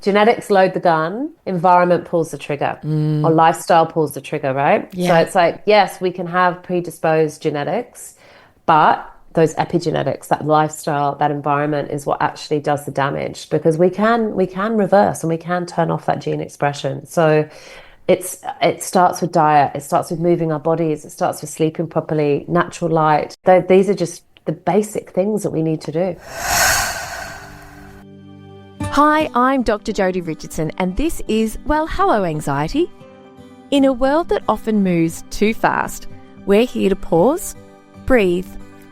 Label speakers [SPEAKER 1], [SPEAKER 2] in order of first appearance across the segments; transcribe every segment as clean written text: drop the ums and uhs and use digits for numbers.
[SPEAKER 1] genetics load the gun, environment pulls the trigger, or lifestyle pulls the trigger, right?
[SPEAKER 2] Yeah.
[SPEAKER 1] So it's like, yes, we can have predisposed genetics, but those epigenetics, that lifestyle, that environment is what actually does the damage, because we can reverse and we can turn off that gene expression. So it starts with diet, it starts with moving our bodies, it starts with sleeping properly, natural light. These are just the basic things that we need to do.
[SPEAKER 2] Hi, I'm Dr. Jodi Richardson, and this is Well, Hello Anxiety. In a world that often moves too fast, we're here to pause, breathe,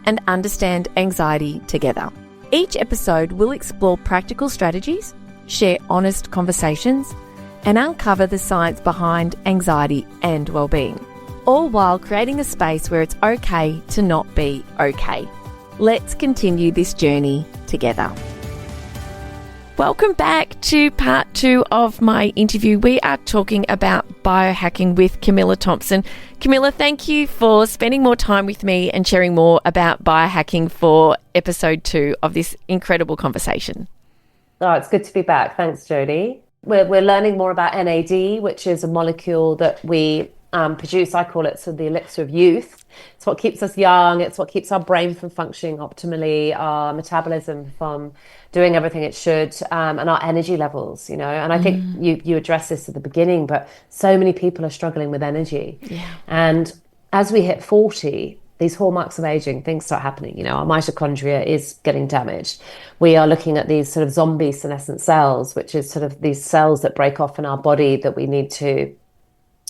[SPEAKER 2] and understand anxiety together. Each episode will explore practical strategies, share honest conversations, and uncover the science behind anxiety and well-being, all while creating a space where it's okay to not be okay. Let's continue this journey together. Welcome back to part 2 of my interview. We are talking about biohacking with Camilla Thompson. Camilla, thank you for spending more time with me and sharing more about biohacking for episode 2 of this incredible conversation.
[SPEAKER 1] Oh, it's good to be back. Thanks, Jodi. We're learning more about NAD, which is a molecule that we produce. I call it the elixir of youth. It's what keeps us young. It's what keeps our brain from functioning optimally, our metabolism from doing everything it should, and our energy levels, you know. And I think you addressed this at the beginning, but so many people are struggling with energy.
[SPEAKER 2] Yeah.
[SPEAKER 1] And as we hit 40, these hallmarks of aging, things start happening. You know, our mitochondria is getting damaged. We are looking at these sort of zombie senescent cells, which is sort of these cells that break off in our body that we need to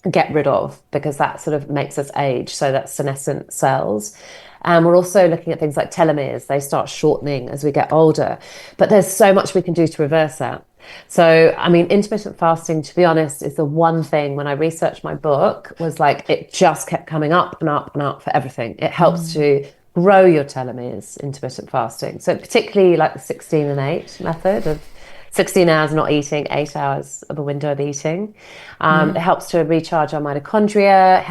[SPEAKER 1] get rid of, because that sort of makes us age. So that's senescent cells. And we're also looking at things like telomeres. They start shortening as we get older. But there's so much we can do to reverse that. So, I mean, intermittent fasting, to be honest, is the one thing when I researched my book was like, it just kept coming up and up and up for everything. It helps to grow your telomeres, intermittent fasting. So particularly like the 16 and 8 method of 16 hours not eating, 8 hours of a window of eating. It helps to recharge our mitochondria,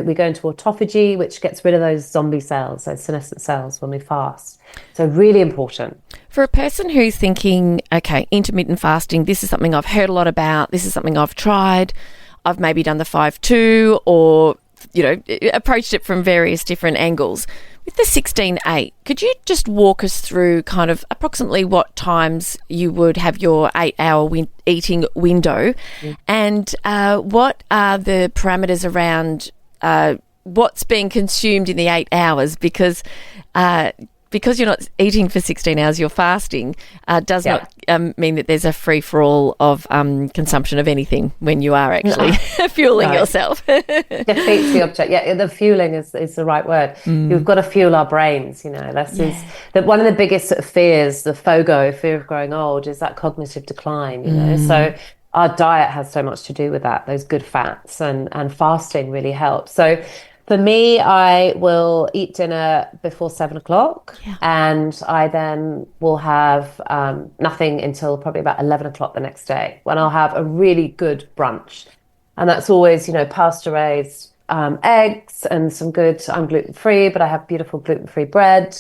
[SPEAKER 1] we go into autophagy, which gets rid of those zombie cells, those senescent cells when we fast. So really important.
[SPEAKER 2] For a person who's thinking, okay, intermittent fasting, this is something I've heard a lot about, this is something I've tried, I've maybe done the 5-2 or, you know, approached it from various different angles. With the 16-8, could you just walk us through kind of approximately what times you would have your 8-hour eating window and what are the parameters around what's being consumed in the 8 hours? Because you're not eating for 16 hours, you're fasting, does not mean that there's a free-for-all of consumption of anything when you are actually fueling yourself.
[SPEAKER 1] Defeats the object. Yeah, the fueling is the right word. You've got to fuel our brains, you know. One of the biggest sort of fears, the FOGO, fear of growing old, is that cognitive decline, you know. So our diet has so much to do with that, those good fats, and fasting really helps. So for me, I will eat dinner before 7 o'clock and I then will have nothing until probably about 11 o'clock the next day, when I'll have a really good brunch. And that's always, you know, pasture-raised eggs and some good, I'm gluten-free, but I have beautiful gluten-free bread,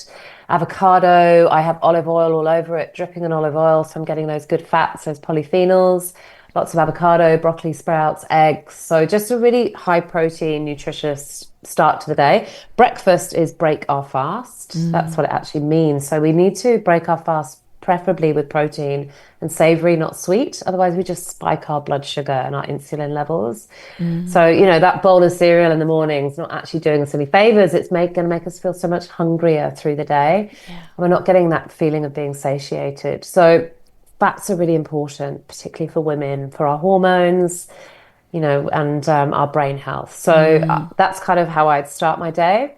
[SPEAKER 1] avocado, I have olive oil all over it, dripping in olive oil. So I'm getting those good fats, those polyphenols. Lots of avocado, broccoli sprouts, eggs. So just a really high protein, nutritious start to the day. Breakfast is break our fast. That's what it actually means. So we need to break our fast, preferably with protein and savory, not sweet. Otherwise we just spike our blood sugar and our insulin levels. So, you know, that bowl of cereal in the morning is not actually doing us any favors. It's going to make us feel so much hungrier through the day. We're not getting that feeling of being satiated. So fats are really important, particularly for women, for our hormones, you know, and our brain health. So that's kind of how I'd start my day.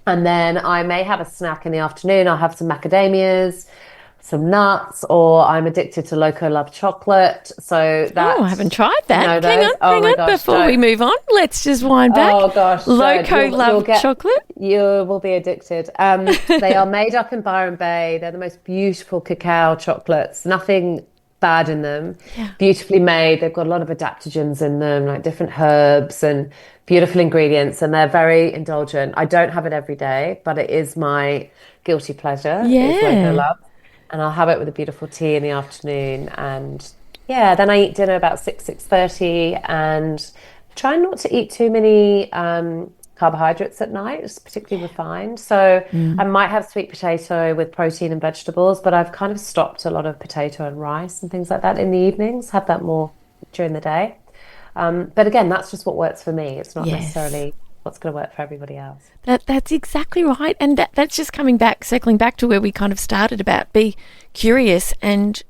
[SPEAKER 1] And then I may have a snack in the afternoon. I'll have some macadamias, some nuts, or I'm addicted to Loco Love chocolate. So that.
[SPEAKER 2] Oh, I haven't tried that.
[SPEAKER 1] You know,
[SPEAKER 2] hang on, before we move on. Let's just wind back.
[SPEAKER 1] Oh gosh,
[SPEAKER 2] Loco Love chocolate.
[SPEAKER 1] You will be addicted. They are made up in Byron Bay. They're the most beautiful cacao chocolates. Nothing bad in them. Beautifully made. They've got a lot of adaptogens in them, like different herbs and beautiful ingredients, and they're very indulgent. I don't have it every day, but it is my guilty pleasure. Is Loco Love. and I'll have it with a beautiful tea in the afternoon. And yeah, then I eat dinner about 6:30, and try not to eat too many carbohydrates at night, it's particularly refined. So I might have sweet potato with protein and vegetables, but I've kind of stopped a lot of potato and rice and things like that in the evenings, have that more during the day. But again, that's just what works for me. It's not necessarily what's going to work for everybody else.
[SPEAKER 2] That's exactly right. And that's just circling back to where we kind of started about be curious and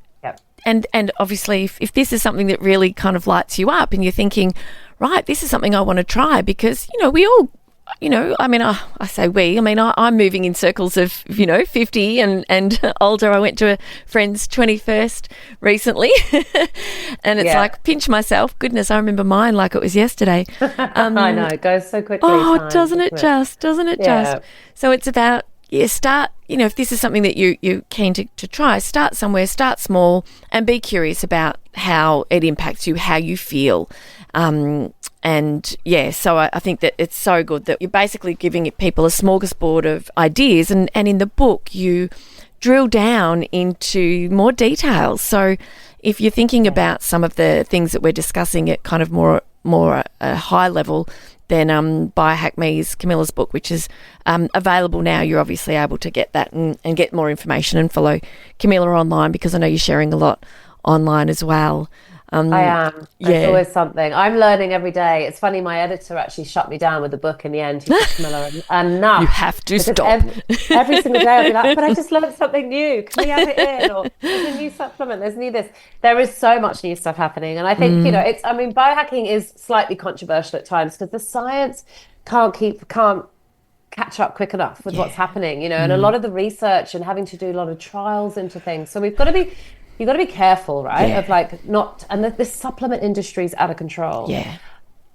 [SPEAKER 2] obviously if this is something that really kind of lights you up and you're thinking, right, this is something I want to try, because, we all, I mean, I say we, I mean, I'm moving in circles of, 50 and older. I went to a friend's 21st recently and it's like, pinch myself. Goodness, I remember mine like it was yesterday.
[SPEAKER 1] I know, it goes so quickly.
[SPEAKER 2] Doesn't it just? So it's about, start, if this is something that you're keen to try, start somewhere, start small and be curious about how it impacts you, how you feel. So I think that it's so good that you're basically giving people a smorgasbord of ideas, and in the book you drill down into more details. So if you're thinking about some of the things that we're discussing at kind of more a high level, then Biohack Me's Camilla's book, which is available now, you're obviously able to get that and get more information and follow Camilla online, because I know you're sharing a lot online as well.
[SPEAKER 1] I am. It's always something. I'm learning every day. It's funny, my editor actually shut me down with the book in the end. He said, Camilla, enough.
[SPEAKER 2] You have to stop.
[SPEAKER 1] Every single day I'll be like, but I just learned something new. Can we have it in? Or there's a new supplement. There's new this. There is so much new stuff happening. And I think, biohacking is slightly controversial at times because the science can't catch up quick enough with what's happening, and a lot of the research and having to do a lot of trials into things. So you've got to be careful, right? Of the supplement industry is out of control.
[SPEAKER 2] Yeah.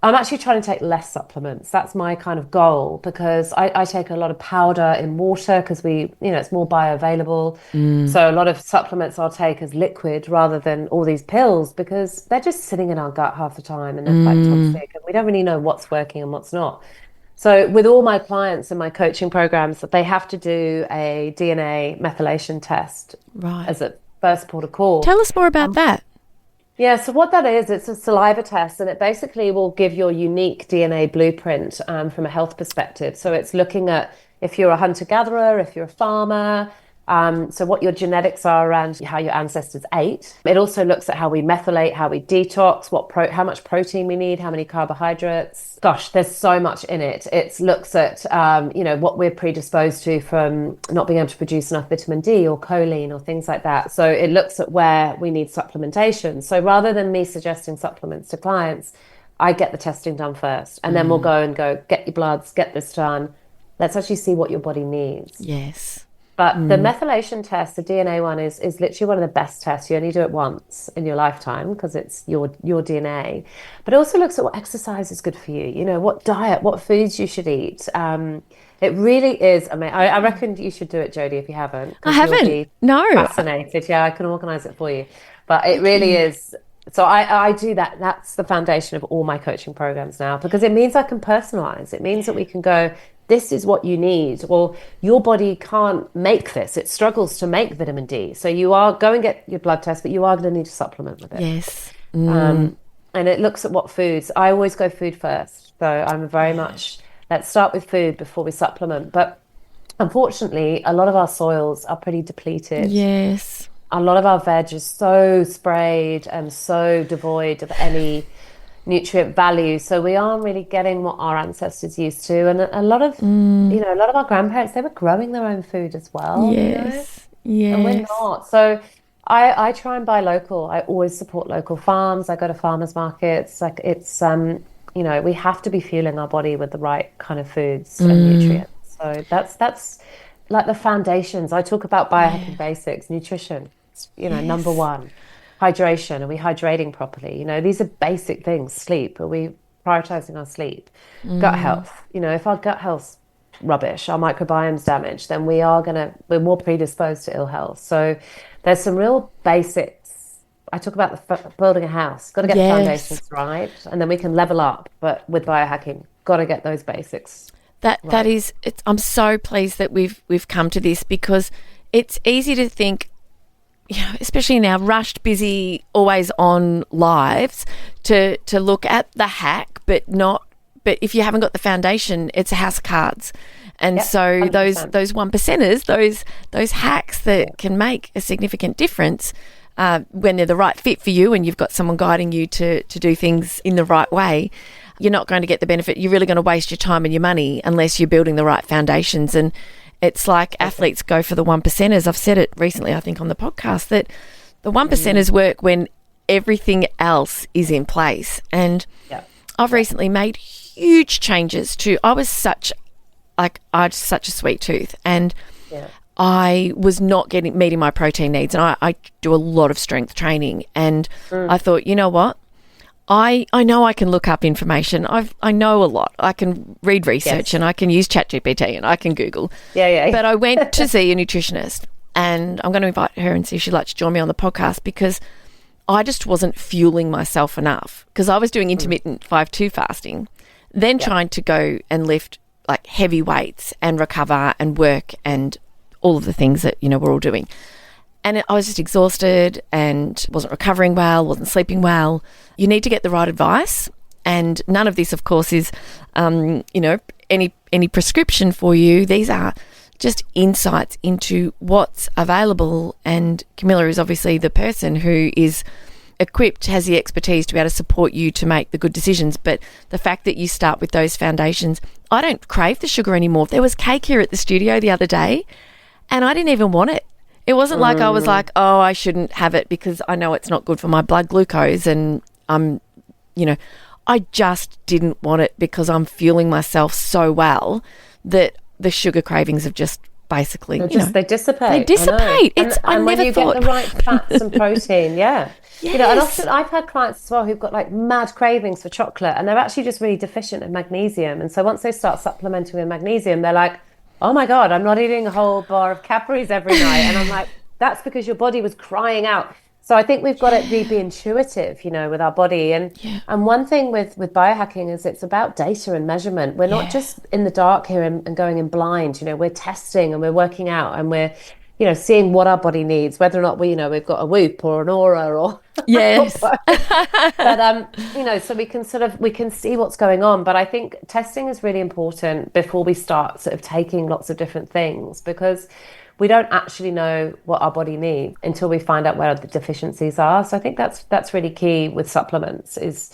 [SPEAKER 1] I'm actually trying to take less supplements. That's my kind of goal, because I take a lot of powder in water because it's more bioavailable. So a lot of supplements I'll take as liquid rather than all these pills, because they're just sitting in our gut half the time and they're quite toxic and we don't really know what's working and what's not. So with all my clients in my coaching programs, they have to do a DNA methylation test as a first port of call.
[SPEAKER 2] Tell us more about that.
[SPEAKER 1] Yeah, so what that is, it's a saliva test, and it basically will give your unique DNA blueprint from a health perspective. So it's looking at if you're a hunter-gatherer, if you're a farmer, so what your genetics are around how your ancestors ate. It also looks at how we methylate, how we detox, how much protein we need, how many carbohydrates. Gosh, there's so much in it. It looks at, what we're predisposed to from not being able to produce enough vitamin D or choline or things like that. So it looks at where we need supplementation. So rather than me suggesting supplements to clients, I get the testing done first, and then we'll go, get your bloods, get this done. Let's actually see what your body needs.
[SPEAKER 2] Yes.
[SPEAKER 1] But the methylation test, the DNA one, is literally one of the best tests. You only do it once in your lifetime because it's your DNA. But it also looks at what exercise is good for you, what diet, what foods you should eat. It really is amazing. I reckon you should do it, Jodi, if you haven't.
[SPEAKER 2] I haven't. No.
[SPEAKER 1] Fascinated. Yeah, I can organise it for you. But it really is. So I do that. That's the foundation of all my coaching programs now, because it means I can personalise. It means that we can go, this is what you need. Well, your body can't make this. It struggles to make vitamin D. So you are go and get your blood test, but you are going to need to supplement with it.
[SPEAKER 2] Yes.
[SPEAKER 1] And it looks at what foods. I always go food first. So I'm very much, let's start with food before we supplement. But unfortunately, a lot of our soils are pretty depleted.
[SPEAKER 2] Yes.
[SPEAKER 1] A lot of our veg is so sprayed and so devoid of any nutrient value, so we aren't really getting what our ancestors used to. And a lot of a lot of our grandparents, they were growing their own food as well.
[SPEAKER 2] Yes.
[SPEAKER 1] And we're not. So I try and buy local. I always support local farms. I go to farmers markets. We have to be fueling our body with the right kind of foods and nutrients. So that's like the foundations. I talk about biohacking basics, nutrition, number one. Hydration, are we hydrating properly? These are basic things. Sleep, are we prioritizing our sleep? Gut health, if our gut health's rubbish, our microbiome's damaged, then we're more predisposed to ill health. So there's some real basics. I talk about building a house. Got to get the foundations right, and then we can level up. But with biohacking, got to get those basics.
[SPEAKER 2] I'm so pleased that we've come to this, because it's easy to think, especially in our rushed, busy, always on lives, to look at the hack, but if you haven't got the foundation, it's a house of cards. And so 100%. those 1%ers, those hacks that can make a significant difference when they're the right fit for you and you've got someone guiding you to do things in the right way, you're not going to get the benefit. You're really going to waste your time and your money unless you're building the right foundations. And it's like athletes go for the 1%ers. I've said it recently, I think, on the podcast, that the 1%ers work when everything else is in place. And I've recently made huge changes I had such a sweet tooth, and I was not meeting my protein needs, and I do a lot of strength training, and I thought, you know what? I know I can look up information. I know a lot. I can read research and I can use ChatGPT and I can Google. But I went to see a nutritionist, and I'm going to invite her and see if she'd like to join me on the podcast, because I just wasn't fueling myself enough, because I was doing intermittent 5-2 fasting, then trying to go and lift like heavy weights and recover and work and all of the things that, we're all doing. And I was just exhausted and wasn't recovering well, wasn't sleeping well. You need to get the right advice. And none of this, of course, is, any prescription for you. These are just insights into what's available. And Camilla is obviously the person who is equipped, has the expertise to be able to support you to make the good decisions. But the fact that you start with those foundations, I don't crave the sugar anymore. There was cake here at the studio the other day and I didn't even want it. It wasn't like I was like, oh, I shouldn't have it because I know it's not good for my blood glucose, and I just didn't want it because I'm fueling myself so well that the sugar cravings have just basically,
[SPEAKER 1] they dissipate.
[SPEAKER 2] They dissipate. I
[SPEAKER 1] when
[SPEAKER 2] never
[SPEAKER 1] you
[SPEAKER 2] thought.
[SPEAKER 1] get the right fats and protein,
[SPEAKER 2] Yes.
[SPEAKER 1] And often I've had clients as well who've got like mad cravings for chocolate, and they're actually just really deficient in magnesium. And so once they start supplementing with magnesium, they're like, oh my God, I'm not eating a whole bar of Cadbury's every night. And I'm like, that's because your body was crying out. So I think we've got to be intuitive, with our body. And one thing with biohacking is it's about data and measurement. We're not just in the dark here and going in blind. We're testing and we're working out and we're, seeing what our body needs, whether or not we've got a Whoop or an Aura or
[SPEAKER 2] yes.
[SPEAKER 1] but so we can see what's going on. But I think testing is really important before we start sort of taking lots of different things, because we don't actually know what our body needs until we find out where the deficiencies are. So I think that's really key with supplements is,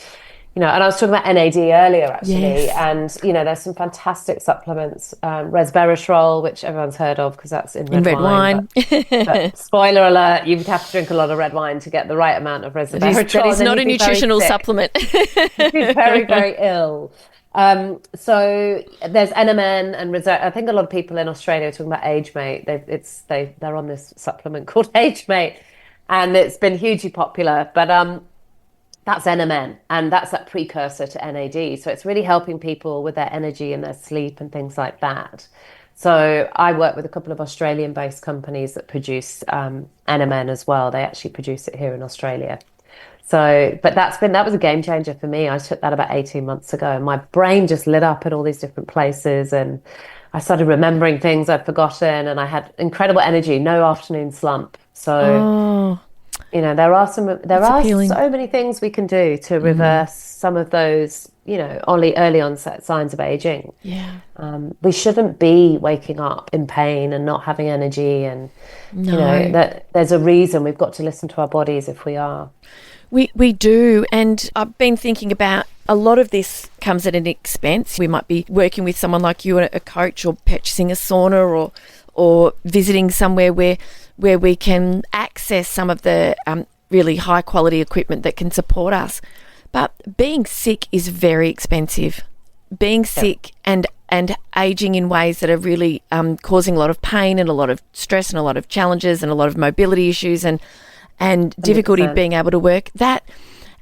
[SPEAKER 1] and I was talking about NAD earlier actually, and there's some fantastic supplements, resveratrol, which everyone's heard of because that's in red wine. But spoiler alert, you have to drink a lot of red wine to get the right amount of resveratrol.
[SPEAKER 2] That is not a nutritional supplement.
[SPEAKER 1] You'd be very, very ill. So there's NMN and I think a lot of people in Australia are talking about AgeMate. They're on this supplement called AgeMate, and it's been hugely popular. But that's NMN, and that's that precursor to NAD. So it's really helping people with their energy and their sleep and things like that. So I work with a couple of Australian-based companies that produce NMN as well. They actually produce it here in Australia. So, but that was a game changer for me. I took that about 18 months ago, and my brain just lit up in all these different places, and I started remembering things I'd forgotten, and I had incredible energy, no afternoon slump. So, there are so many things we can do to reverse some of those, early onset signs of aging.
[SPEAKER 2] Yeah.
[SPEAKER 1] We shouldn't be waking up in pain and not having energy, and that there's a reason. We've got to listen to our bodies if we are.
[SPEAKER 2] We do, and I've been thinking about a lot of this comes at an expense. We might be working with someone like you, a coach, or purchasing a sauna, or visiting somewhere where we can access some of the really high quality equipment that can support us. But being sick is very expensive. Being sick and aging in ways that are really causing a lot of pain and a lot of stress and a lot of challenges and a lot of mobility issues and difficulty
[SPEAKER 1] 100%.
[SPEAKER 2] Being able to work that.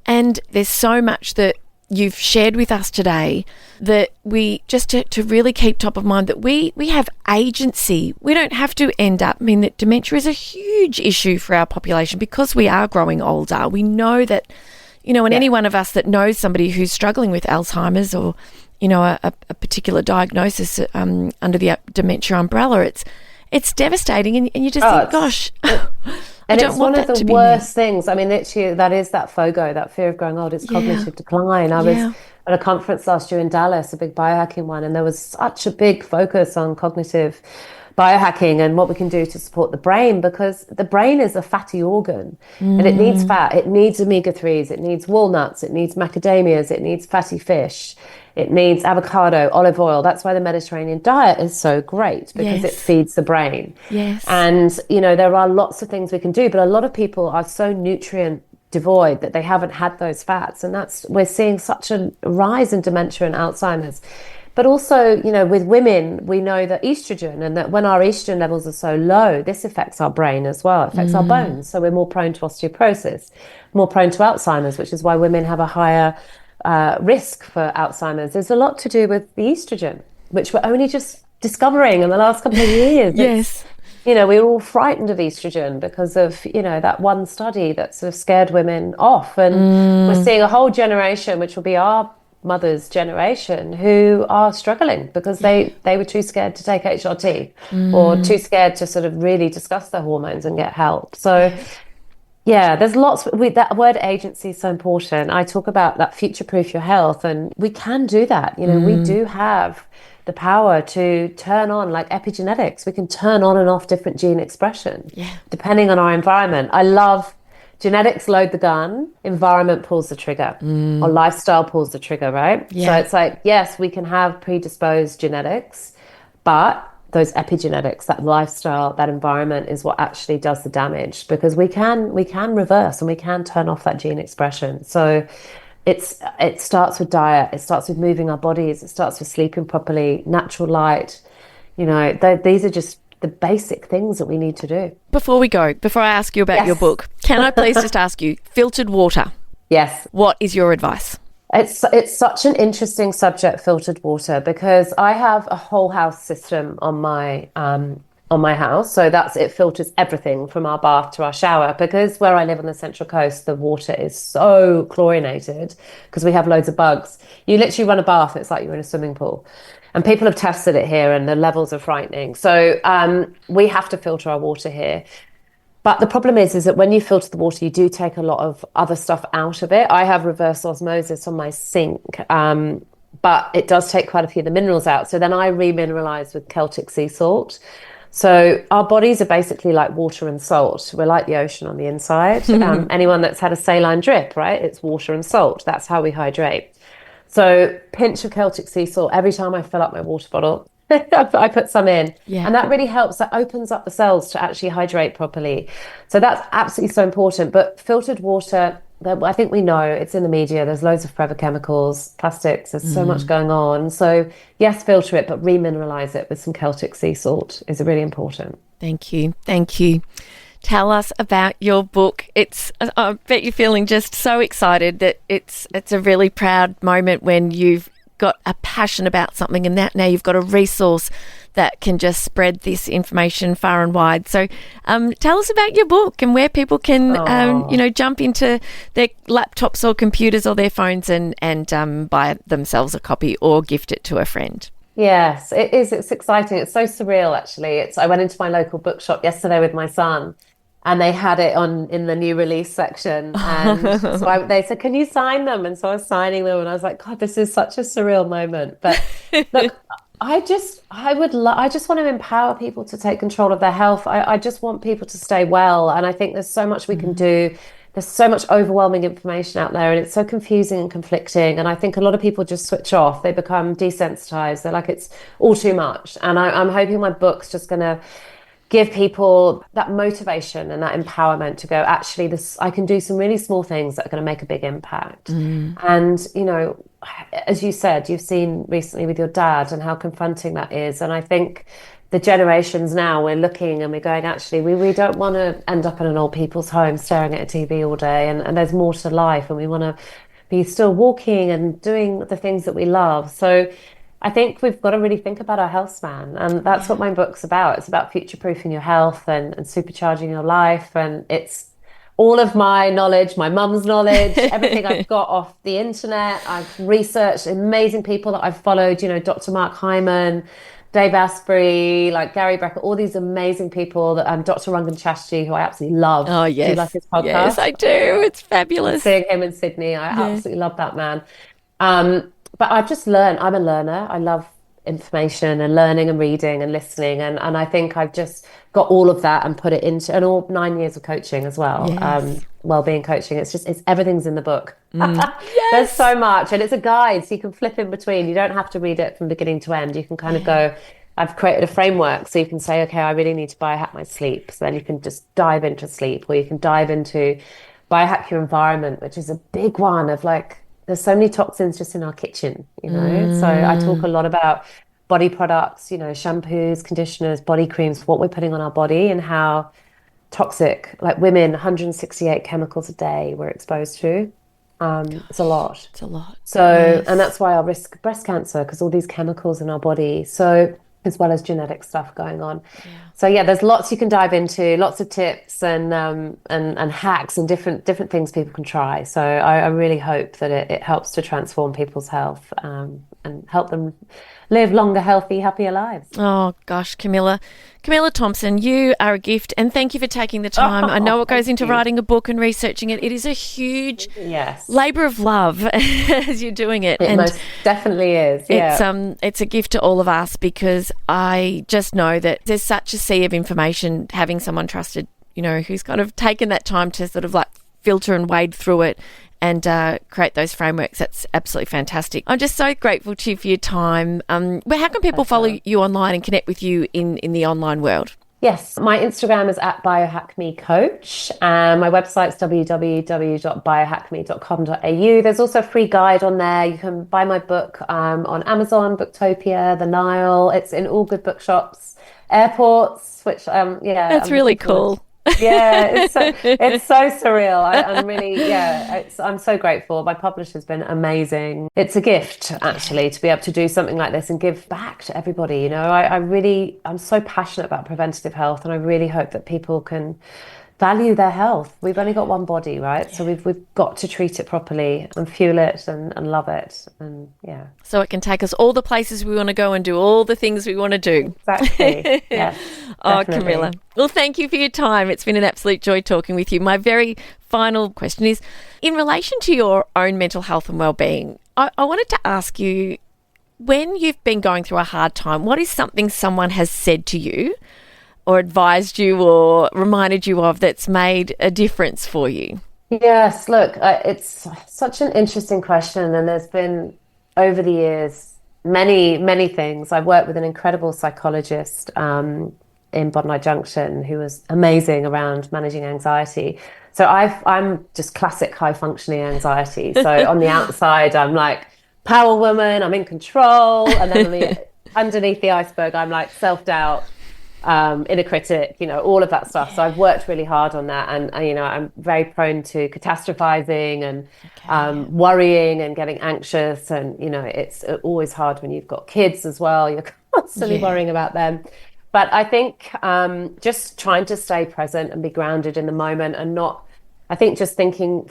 [SPEAKER 2] And there's so much that you've shared with us today that we just to really keep top of mind that we have agency. We don't have to end up, that dementia is a huge issue for our population because we are growing older. We know that, and any one of us that knows somebody who's struggling with Alzheimer's or, a particular diagnosis under the dementia umbrella, it's devastating. And you just think, gosh, I
[SPEAKER 1] And
[SPEAKER 2] don't
[SPEAKER 1] it's
[SPEAKER 2] want
[SPEAKER 1] one of
[SPEAKER 2] that
[SPEAKER 1] the
[SPEAKER 2] to be me.
[SPEAKER 1] worst things. I mean, literally, that is that FOGO, that fear of growing old. It's
[SPEAKER 2] Yeah.
[SPEAKER 1] cognitive decline. I was
[SPEAKER 2] Yeah.
[SPEAKER 1] at a conference last year in Dallas, a big biohacking one, and there was such a big focus on cognitive biohacking and what we can do to support the brain, because the brain is a fatty organ and it needs
[SPEAKER 2] Mm,
[SPEAKER 1] fat. It needs omega-3s, it needs walnuts, it needs macadamias, it needs fatty fish, it needs avocado, olive oil. That's why the Mediterranean diet is so great, because it
[SPEAKER 2] yes.
[SPEAKER 1] feeds the brain.
[SPEAKER 2] Yes.
[SPEAKER 1] And, you know, there are lots of things we can do, but a lot of people are so nutrient devoid that they haven't had those fats. And that's, we're seeing such a rise in dementia and Alzheimer's. But also, you know, with women, we know that estrogen, and that when our estrogen levels are so low, this affects our brain as well. It affects our
[SPEAKER 2] Mm,
[SPEAKER 1] bones. So we're more prone to osteoporosis, more prone to Alzheimer's, which is why women have a higher risk for Alzheimer's. There's a lot to do with the estrogen, which we're only just discovering in the last couple of years. It's,
[SPEAKER 2] yes.
[SPEAKER 1] you know, we were all frightened of estrogen because of, you know, that one study that sort of scared women off. And we're
[SPEAKER 2] Mm,
[SPEAKER 1] seeing a whole generation, which will be our mother's generation, who are struggling because
[SPEAKER 2] yeah.
[SPEAKER 1] they were too scared to take HRT or
[SPEAKER 2] Mm,
[SPEAKER 1] too scared to sort of really discuss their hormones and get help. So
[SPEAKER 2] yeah.
[SPEAKER 1] yeah, there's lots. That word agency is so important. I talk about that future-proof your health, and we can do that. You know, we
[SPEAKER 2] Mm,
[SPEAKER 1] do have the power to turn on, like epigenetics. We can turn on and off different gene expression
[SPEAKER 2] yeah.
[SPEAKER 1] depending on our environment. I love genetics load the gun, environment pulls the trigger, or
[SPEAKER 2] Mm,
[SPEAKER 1] lifestyle pulls the trigger, right? So
[SPEAKER 2] yeah.
[SPEAKER 1] it's like, yes, we can have predisposed genetics, but those epigenetics, that lifestyle, that environment is what actually does the damage, because we can reverse and we can turn off that gene expression. So it starts with diet, it starts with moving our bodies, it starts with sleeping properly, natural light. You know, these are just the basic things that we need to do.
[SPEAKER 2] Before we go, before I ask you about your
[SPEAKER 1] Yes.
[SPEAKER 2] book, can I please just ask you, filtered water,
[SPEAKER 1] Yes.
[SPEAKER 2] what is your advice?
[SPEAKER 1] It's such an interesting subject, filtered water, because I have a whole house system on my house. So that's, it filters everything from our bath to our shower, because where I live on the Central Coast, the water is so chlorinated because we have loads of bugs. You literally run a bath, it's like you're in a swimming pool. And people have tested it here and the levels are frightening. So we have to filter our water here. But the problem is that when you filter the water, you do take a lot of other stuff out of it. I have reverse osmosis on my sink, but it does take quite a few of the minerals out. So then I remineralize with Celtic sea salt. So our bodies are basically like water and salt. We're like the ocean on the inside. Anyone that's had a saline drip, right? It's water and salt. That's how we hydrate. So pinch of Celtic sea salt every time I fill up my water bottle. I put some in,
[SPEAKER 2] Yeah.
[SPEAKER 1] and that really helps. That opens up the cells to actually hydrate properly. So that's absolutely so important. But filtered water, I think we know it's in the media. There's loads of forever chemicals, plastics. There's so much
[SPEAKER 2] Mm,
[SPEAKER 1] going on. So yes, filter it, but remineralize it with some Celtic sea salt is really important.
[SPEAKER 2] thank you. Thank you. Tell us about your book. I bet you're feeling just so excited that it's a really proud moment when you've got a passion about something, and that now you've got a resource that can just spread this information far and wide. So tell us about your book and where people can,
[SPEAKER 1] Oh.
[SPEAKER 2] jump into their laptops or computers or their phones and buy themselves a copy or gift it to a friend.
[SPEAKER 1] Yes, it is. It's exciting. It's so surreal, actually. I went into my local bookshop yesterday with my son, and they had it on in the new release section. And so they said, "Can you sign them?" And so I was signing them, and I was like, "God, this is such a surreal moment." But look, I just want to empower people to take control of their health. I just want people to stay well, and I think there's so much we can do. There's so much overwhelming information out there, and it's so confusing and conflicting. And I think a lot of people just switch off. They become desensitized. They're like, it's all too much. And I'm hoping my book's just going to give people that motivation and that empowerment to go, actually, this, I can do some really small things that are going to make a big impact. And, you know, as you said, you've seen recently with your dad and how confronting that is. And I think the generations now, we're looking and we're going, actually, we don't want to end up in an old people's home staring at a TV all day. And there's more to life, and we want to be still walking and doing the things that we love. So I think we've got to really think about our health span. And that's what
[SPEAKER 2] Yeah.
[SPEAKER 1] my book's about. It's about future proofing your health and supercharging your life. And it's all of my knowledge, my mum's knowledge, everything I've got off the internet. I've researched amazing people that I've followed, you know, Dr. Mark Hyman, Dave Asprey, like Gary Brecker, all these amazing people that Dr. Rangan Chastity, who I absolutely love.
[SPEAKER 2] Oh, yes.
[SPEAKER 1] Do you like his podcast?
[SPEAKER 2] Yes, I do. It's fabulous.
[SPEAKER 1] Seeing him in Sydney, I absolutely love that man. But I've just learned, I'm a learner. I love information and learning and reading and listening. And I think I've just got all of that and put it into, and all 9 years of coaching as well.
[SPEAKER 2] Yes.
[SPEAKER 1] Wellbeing coaching. It's everything's in the book.
[SPEAKER 2] Yes.
[SPEAKER 1] There's so much, and it's a guide, so you can flip in between. You don't have to read it from beginning to end. You can kind of go, I've created a framework, so you can say, okay, I really need to biohack my sleep. So then you can just dive into sleep, or you can dive into biohack your environment, which is a big one of like, there's so many toxins just in our kitchen, you know? So I talk a lot about body products, you know, shampoos, conditioners, body creams, what we're putting on our body and how toxic, like women, 168 chemicals a day we're exposed to. It's a lot.
[SPEAKER 2] It's a lot.
[SPEAKER 1] So, and that's why I risk breast cancer, because all these chemicals in our body. So, as well as genetic stuff going on. Yeah. So yeah, there's lots you can dive into, lots of tips and hacks and different things people can try. So I really hope that it helps to transform people's health and help them live longer, healthy, happier lives.
[SPEAKER 2] Oh gosh, Camilla Thompson, you are a gift, and thank you for taking the time. I know what goes into writing a book and researching it. It is a huge labour of love as you're doing it.
[SPEAKER 1] It most definitely is. Yeah.
[SPEAKER 2] It's a gift to all of us, because I just know that there's such a sea of information. Having someone trusted, you know, who's kind of taken that time to sort of like filter and wade through it and create those frameworks. That's absolutely fantastic. I'm just so grateful to you for your time. But how can people follow you online and connect with you in the online world?
[SPEAKER 1] Yes, my Instagram is @biohackmecoach, and my website's www.biohackme.com.au. There's also a free guide on there. You can buy my book on Amazon, Booktopia, The Nile. It's in all good bookshops, airports, which
[SPEAKER 2] that's really cool.
[SPEAKER 1] Yeah, it's so surreal. I'm really, I'm so grateful. My publisher's been amazing. It's a gift, actually, to be able to do something like this and give back to everybody. You know, I'm so passionate about preventative health, and I really hope that people can value their health. We've only got one body, right? So we've got to treat it properly and fuel it and love it. And
[SPEAKER 2] so it can take us all the places we want to go and do all the things we want to do.
[SPEAKER 1] Exactly. Yes.
[SPEAKER 2] Oh, Camilla. Well, thank you for your time. It's been an absolute joy talking with you. My very final question is, in relation to your own mental health and well-being, I wanted to ask you, when you've been going through a hard time, what is something someone has said to you or advised you or reminded you of that's made a difference for you?
[SPEAKER 1] Yes, look, it's such an interesting question, and there's been, over the years, many things. I've worked with an incredible psychologist in Bondi Junction who was amazing around managing anxiety. So I'm just classic high-functioning anxiety. So on the outside, I'm like power woman, I'm in control, and then underneath the iceberg, I'm like self-doubt, inner critic, you know, all of that stuff. So I've worked really hard on that, and you know, I'm very prone to catastrophizing and worrying and getting anxious, and you know, it's always hard when you've got kids as well. You're constantly worrying about them. But I think just trying to stay present and be grounded in the moment, and not, I think just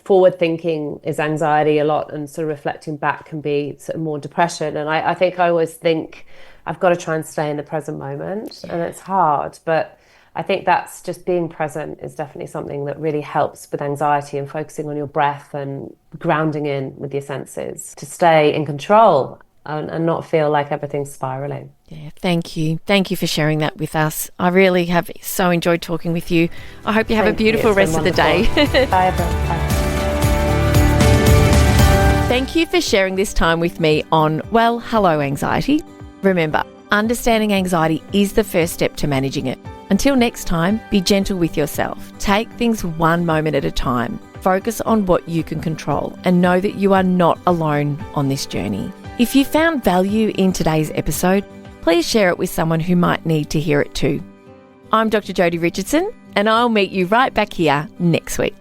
[SPEAKER 1] forward thinking is anxiety a lot, and sort of reflecting back can be sort of more depression. And I think I always think I've got to try and stay in the present moment, and it's hard, but I think that's just being present is definitely something that really helps with anxiety, and focusing on your breath and grounding in with your senses to stay in control and not feel like everything's spiraling.
[SPEAKER 2] Yeah, thank you. Thank you for sharing that with us. I really have so enjoyed talking with you. I hope you have a beautiful rest of the day.
[SPEAKER 1] Bye, everyone. Bye.
[SPEAKER 2] Thank you for sharing this time with me on Well, Hello Anxiety. Remember, understanding anxiety is the first step to managing it. Until next time, be gentle with yourself. Take things one moment at a time. Focus on what you can control, and know that you are not alone on this journey. If you found value in today's episode, please share it with someone who might need to hear it too. I'm Dr. Jodi Richardson, and I'll meet you right back here next week.